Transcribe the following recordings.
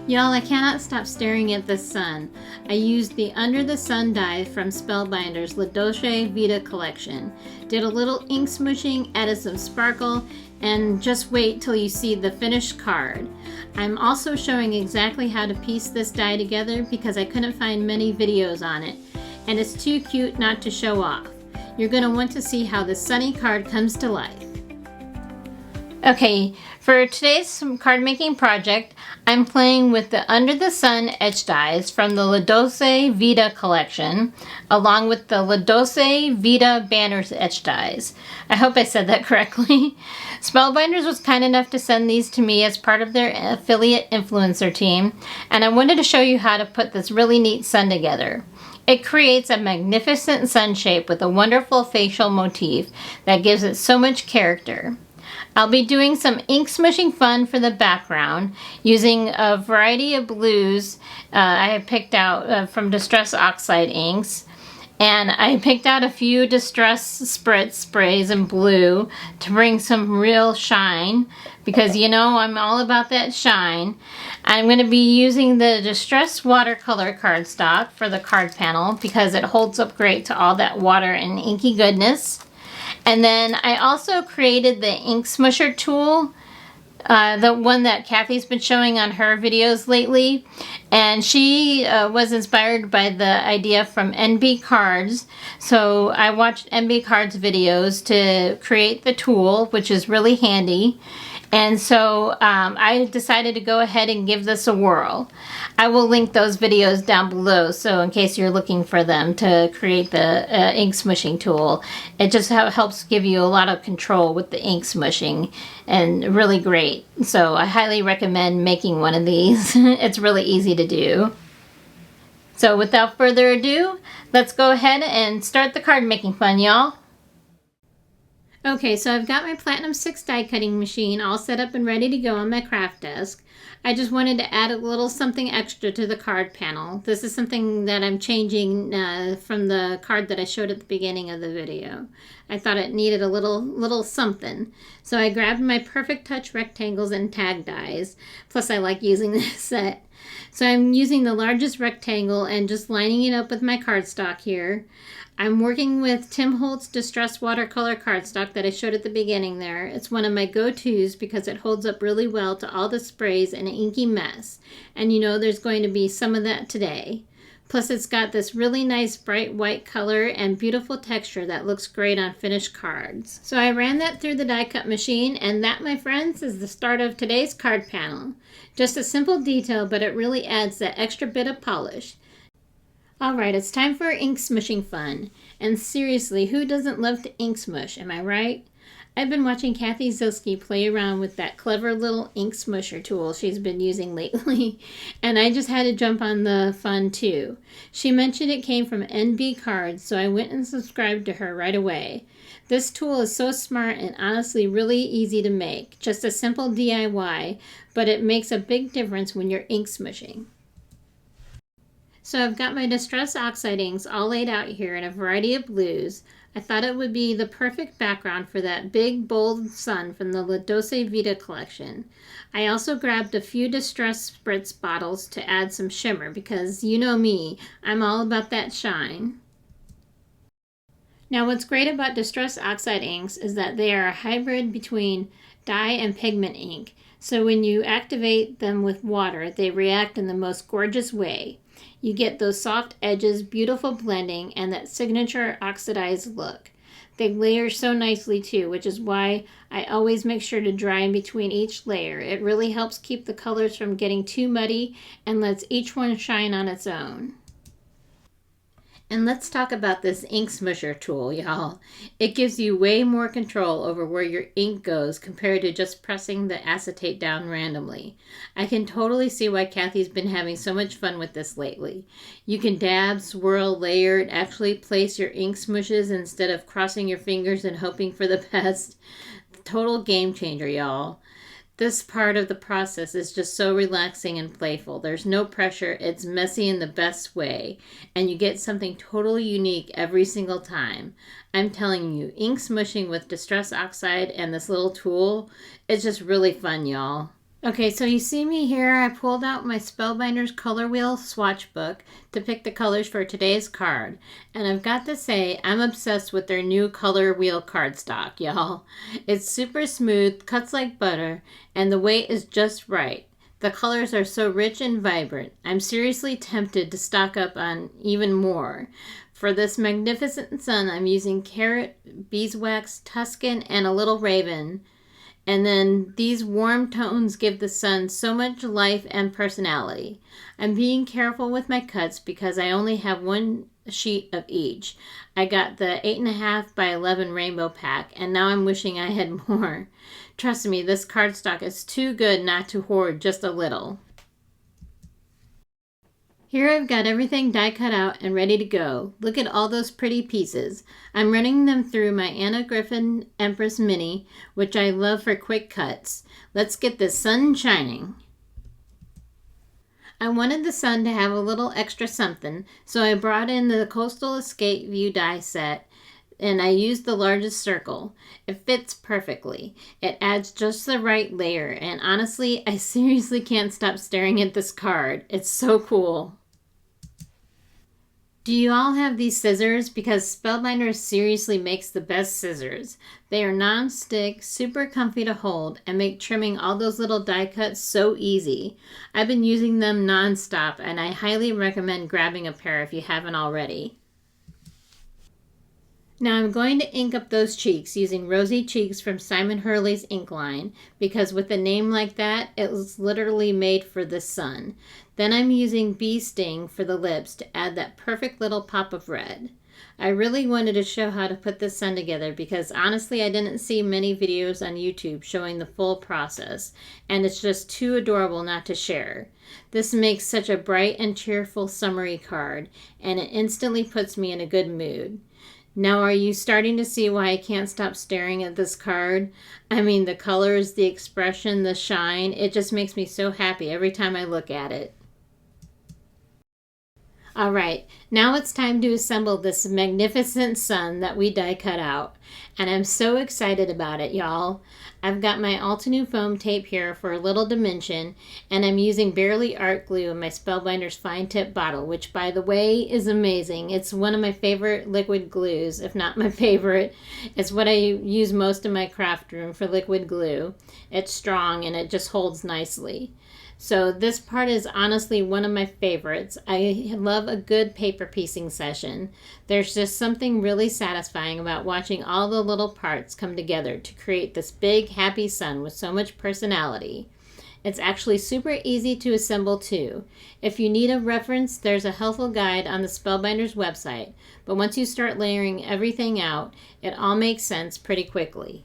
Y'all, I cannot stop staring at the sun. I used the Under the Sun die from Spellbinders La Dolce Vita collection. Did a little ink smooshing, added some sparkle, and just wait till you see the finished card. I'm also showing exactly how to piece this die together because I couldn't find many videos on it, and it's too cute not to show off. You're going to want to see how the sunny card comes to life. Okay, for today's card making project, I'm playing with the Under the Sun etch dies from the La Dolce Vita collection, along with the La Dolce Vita banners etch dies. I hope I said that correctly. Spellbinders was kind enough to send these to me as part of their affiliate influencer team, and I wanted to show you how to put this really neat sun together. It creates a magnificent sun shape with a wonderful facial motif that gives it so much character. I'll be doing some ink smooshing fun for the background using a variety of blues I have picked out from Distress Oxide inks. And I picked out a few Distress Spritz sprays in blue to bring some real shine, because you know I'm all about that shine. I'm going to be using the Distress watercolor cardstock for the card panel because it holds up great to all that water and inky goodness. And then I also created the Ink Smooshing Tool, the one that Kathy's been showing on her videos lately. And she was inspired by the idea from NB Cards. So I watched NB Cards videos to create the tool, which is really handy. And so I decided to go ahead and give this a whirl. I will link those videos down below, so in case you're looking for them to create the ink smooshing tool. It just helps give you a lot of control with the ink smooshing, and really great. So I highly recommend making one of these. It's really easy to do. So without further ado, let's go ahead and start the card making fun, y'all. Okay, so I've got my Platinum 6 die cutting machine all set up and ready to go on my craft desk. I just wanted to add a little something extra to the card panel. This is something that I'm changing from the card that I showed at the beginning of the video. I thought it needed a little something. So I grabbed my Perfect Touch rectangles and tag dies. Plus I like using this set. So I'm using the largest rectangle and just lining it up with my cardstock here. I'm working with Tim Holtz Distress Watercolor cardstock that I showed at the beginning there. It's one of my go-tos because it holds up really well to all the sprays and an inky mess. And you know there's going to be some of that today. Plus it's got this really nice bright white color and beautiful texture that looks great on finished cards. So I ran that through the die cut machine, and that, my friends, is the start of today's card panel. Just a simple detail, but it really adds that extra bit of polish. Alright, it's time for ink smooshing fun. And seriously, who doesn't love to ink smush, am I right? I've been watching Kathy Zilski play around with that clever little ink smoosher tool she's been using lately, and I just had to jump on the fun too. She mentioned it came from NB Cards, so I went and subscribed to her right away. This tool is so smart and honestly really easy to make. Just a simple DIY, but it makes a big difference when you're ink smooshing. So I've got my Distress Oxide inks all laid out here in a variety of blues. I thought it would be the perfect background for that big, bold sun from the La Dolce Vita collection. I also grabbed a few Distress Spritz bottles to add some shimmer because, you know me, I'm all about that shine. Now what's great about Distress Oxide inks is that they are a hybrid between dye and pigment ink. So when you activate them with water, they react in the most gorgeous way. You get those soft edges, beautiful blending, and that signature oxidized look. They layer so nicely too, which is why I always make sure to dry in between each layer. It really helps keep the colors from getting too muddy and lets each one shine on its own. And let's talk about this ink smoosher tool, y'all. It gives you way more control over where your ink goes compared to just pressing the acetate down randomly. I can totally see why Kathy's been having so much fun with this lately. You can dab, swirl, layer, and actually place your ink smooshes instead of crossing your fingers and hoping for the best. Total game changer, y'all. This part of the process is just so relaxing and playful. There's no pressure. It's messy in the best way. And you get something totally unique every single time. I'm telling you, ink smooshing with Distress Oxide and this little tool, it's just really fun, y'all. Okay, so you see me here. I pulled out my Spellbinders color wheel swatch book to pick the colors for today's card. And I've got to say, I'm obsessed with their new color wheel cardstock, y'all. It's super smooth, cuts like butter, and the weight is just right. The colors are so rich and vibrant. I'm seriously tempted to stock up on even more. For this magnificent sun, I'm using carrot, beeswax, Tuscan, and a little raven. And then these warm tones give the sun so much life and personality. I'm being careful with my cuts because I only have one sheet of each. I got the 8.5 by 11 rainbow pack, and now I'm wishing I had more. Trust me, this cardstock is too good not to hoard just a little. Here I've got everything die cut out and ready to go. Look at all those pretty pieces. I'm running them through my Anna Griffin Empress Mini, which I love for quick cuts. Let's get the sun shining. I wanted the sun to have a little extra something, so I brought in the Coastal Escape View die set, and I used the largest circle. It fits perfectly. It adds just the right layer, and honestly, I seriously can't stop staring at this card. It's so cool. Do you all have these scissors? Because Spellbinders seriously makes the best scissors. They are non-stick, super comfy to hold, and make trimming all those little die cuts so easy. I've been using them non-stop, and I highly recommend grabbing a pair if you haven't already. Now I'm going to ink up those cheeks using Rosy Cheeks from Simon Hurley's ink line, because with a name like that, it was literally made for the sun. Then I'm using Bee Sting for the lips to add that perfect little pop of red. I really wanted to show how to put this sun together because honestly I didn't see many videos on YouTube showing the full process, and it's just too adorable not to share. This makes such a bright and cheerful summery card, and it instantly puts me in a good mood. Now, are you starting to see why I can't stop staring at this card? I mean, the colors, the expression, the shine, it just makes me so happy every time I look at it. All right, now it's time to assemble this magnificent sun that we die cut out. And I'm so excited about it, y'all. I've got my Altenew foam tape here for a little dimension, and I'm using Barely Art glue in my Spellbinders fine tip bottle, which by the way is amazing. It's one of my favorite liquid glues, if not my favorite. It's what I use most in my craft room for liquid glue. It's strong and it just holds nicely. So this part is honestly one of my favorites. I love a good paper piecing session. There's just something really satisfying about watching all the little parts come together to create this big happy sun with so much personality. It's actually super easy to assemble too. If you need a reference, there's a helpful guide on the Spellbinders website, but once you start layering everything out, it all makes sense pretty quickly.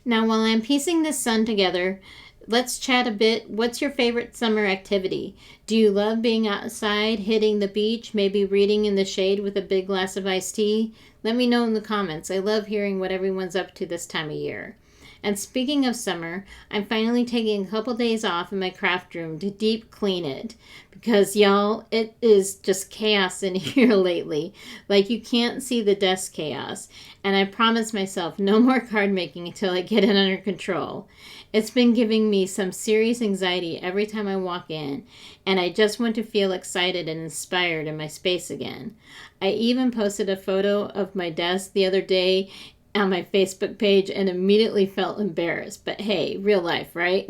Now while I'm piecing this sun together, let's chat a bit. What's your favorite summer activity? Do you love being outside, hitting the beach, maybe reading in the shade with a big glass of iced tea? Let me know in the comments. I love hearing what everyone's up to this time of year. And speaking of summer, I'm finally taking a couple days off in my craft room to deep clean it. Because y'all, it is just chaos in here lately. Like you can't see the desk chaos. And I promised myself no more card making until I get it under control. It's been giving me some serious anxiety every time I walk in, and I just want to feel excited and inspired in my space again. I even posted a photo of my desk the other day on my Facebook page and immediately felt embarrassed. But hey, real life, right?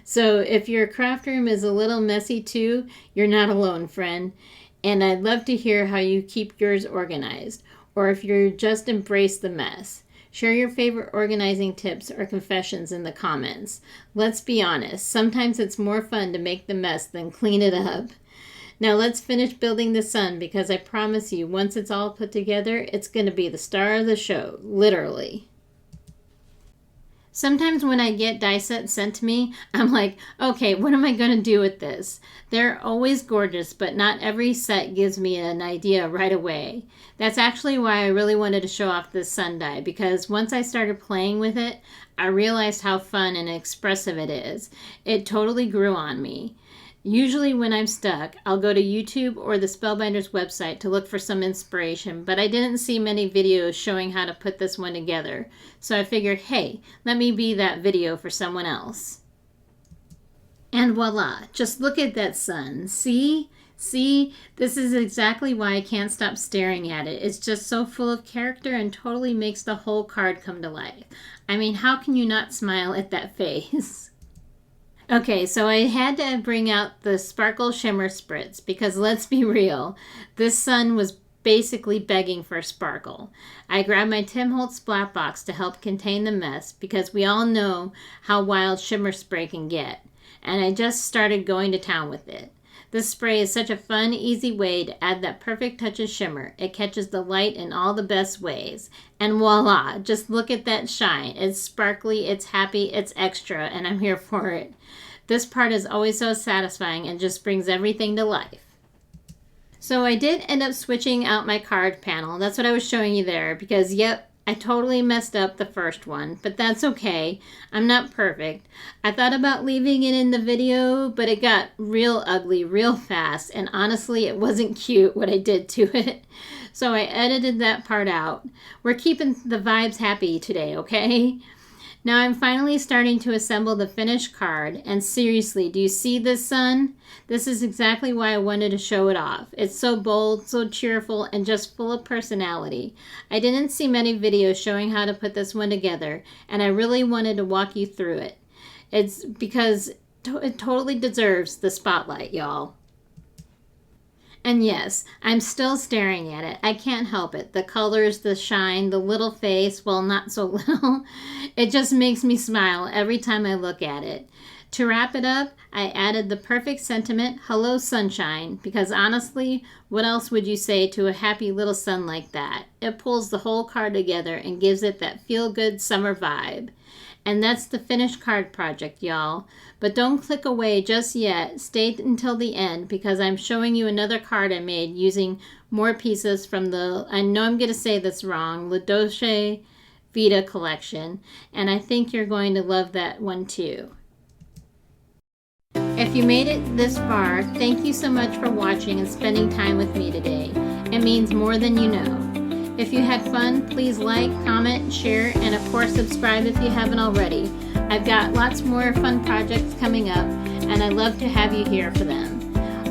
So if your craft room is a little messy too, you're not alone, friend. And I'd love to hear how you keep yours organized, or if you just embrace the mess. Share your favorite organizing tips or confessions in the comments. Let's be honest, sometimes it's more fun to make the mess than clean it up. Now let's finish building the sun, because I promise you, once it's all put together, it's going to be the star of the show, literally. Sometimes when I get die sets sent to me, I'm like, okay, what am I going to do with this? They're always gorgeous, but not every set gives me an idea right away. That's actually why I really wanted to show off this sun die, because once I started playing with it, I realized how fun and expressive it is. It totally grew on me. Usually when I'm stuck, I'll go to YouTube or the Spellbinders website to look for some inspiration, but I didn't see many videos showing how to put this one together. So I figured, hey, let me be that video for someone else. And voila, just look at that sun. See? See? This is exactly why I can't stop staring at it. It's just so full of character and totally makes the whole card come to life. I mean, how can you not smile at that face? Okay, so I had to bring out the Sparkle Shimmer Spritz because let's be real, this sun was basically begging for a sparkle. I grabbed my Tim Holtz splat box to help contain the mess because we all know how wild shimmer spray can get, and I just started going to town with it. This spray is such a fun, easy way to add that perfect touch of shimmer. It catches the light in all the best ways. And voila, just look at that shine. It's sparkly, it's happy, it's extra, and I'm here for it. This part is always so satisfying and just brings everything to life. So I did end up switching out my card panel. That's what I was showing you there because, yep, I totally messed up the first one, but that's okay. I'm not perfect. I thought about leaving it in the video, but it got real ugly real fast, and honestly, it wasn't cute what I did to it. So I edited that part out. We're keeping the vibes happy today, okay? Now I'm finally starting to assemble the finished card, and seriously, do you see this sun? This is exactly why I wanted to show it off. It's so bold, so cheerful, and just full of personality. I didn't see many videos showing how to put this one together, and I really wanted to walk you through it. It's because it totally deserves the spotlight, y'all. And yes, I'm still staring at it. I can't help it. The colors, the shine, the little face, well, not so little. It just makes me smile every time I look at it. To wrap it up, I added the perfect sentiment, hello sunshine, because honestly, what else would you say to a happy little sun like that? It pulls the whole card together and gives it that feel-good summer vibe. And that's the finished card project, y'all. But don't click away just yet. Stay until the end because I'm showing you another card I made using more pieces from the, I know I'm going to say this wrong, La Dolce Vita collection. And I think you're going to love that one too. If you made it this far, thank you so much for watching and spending time with me today. It means more than you know. If you had fun, please like, comment, share, and of course subscribe if you haven't already. I've got lots more fun projects coming up, and I'd love to have you here for them.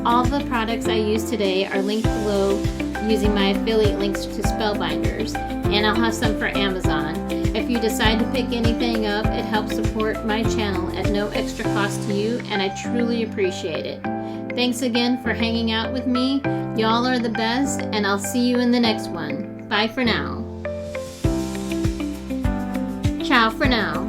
All the products I use today are linked below using my affiliate links to Spellbinders, and I'll have some for Amazon. If you decide to pick anything up, it helps support my channel at no extra cost to you, and I truly appreciate it. Thanks again for hanging out with me. Y'all are the best, and I'll see you in the next one. Bye for now. Ciao for now.